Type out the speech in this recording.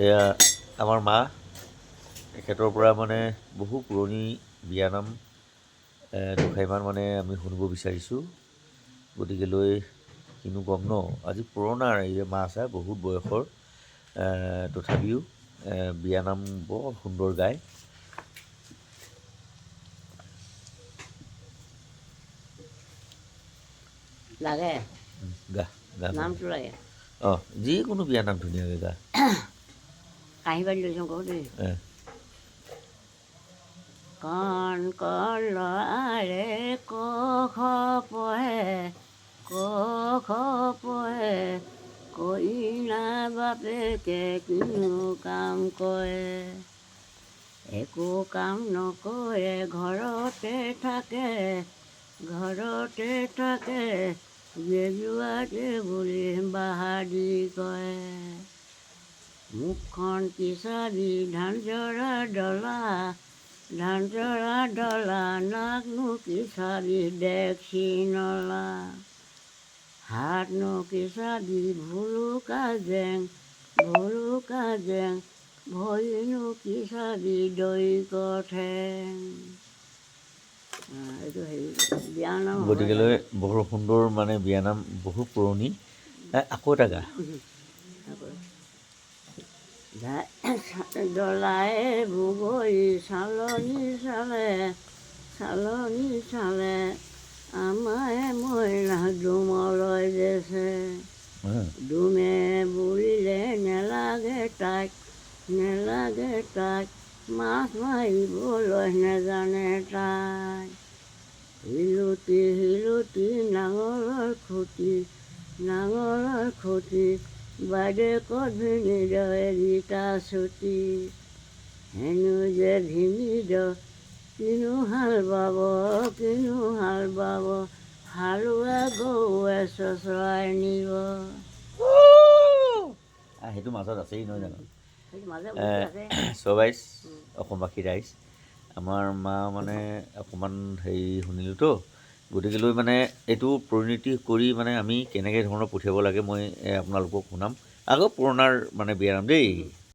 এয়া আমাৰ মা, এখেতৰ পৰা মানে বহু পুৰণি বিয়ানাম দুষাৰিমান মানে আমি শুনিব বিচাৰিছোঁ। গতিকেলৈ কিনো ক'ম ন, আজি পুৰণা এই মা আছে বহুত বয়সৰ, তথাপিও বিয়ানাম বৰ সুন্দৰ গায়। লাগে গা গা নামটো লাগে। অঁ, যিকোনো বিয়ানাম ধুনীয়াকৈ গা। কাঁহী বাতি লৈছোঁ কওঁ দেই। কণ কলৰে ক খ পঢ়ে, ক খ পঢ়ে, কইনা বাপেকে কিনো কাম কৰে। একো কাম নকৰে ঘৰতে থাকে, ঘৰতে থাকে, গেজুৱাতে বুলি বাহাদুৰি কৰে। মুখখন পিছাবি ধান জৰা ডলা, ধান জৰা ডলা, নাকনো কিছাবি ডেক্সি নলা। হাতনো কিছাবি ভুলুকা জেং, ভুলুকা জেং, ভৰিনো কিছাবি দৈক ঠেং। এইটো হেৰি বিয়ানাম হ'ব গতিকেলৈ বৰ সুন্দৰ মানে বিয়ানাম, বহু পুৰণি। আকৌ এটা গা। ডলাই বগৰী চালনী চালে, চালনী চালে, আমাৰে মইনা ডুমলৈ বেচে। ডুমে বুলিলে নেলাগে তাইক, নেলাগে তাইক, মাছ মাৰিবলৈ নেজানে তাই। শিলুটি শিলুটি নাঙলৰ খুটি, নাঙলৰ খুটি, বাইদেউকত ভিনিদেউ এৰিটা ছুটি। হেনো যে ভিনিদেউ কিনো হাল বাব, কিনো হাল বাব, হালোৱা গৰুৱে চচৰাই নিব। সেইটো মাজত আছেই নহয় জানো? সেইটো মাজে মাজে আছে। চবাইছ অসমবাসী ৰাইজ, আমাৰ মা মানে অকণমান হেৰি শুনিলোঁতো, গতিকেলৈ মানে এইটো পৰিণতি কৰি মানে আমি কেনেকৈ ধৰণৰ পঠিয়াব লাগে মই আপোনালোকক শুনাম। আগৰ পুৰণাৰ মানে বিয়ানাম দেই।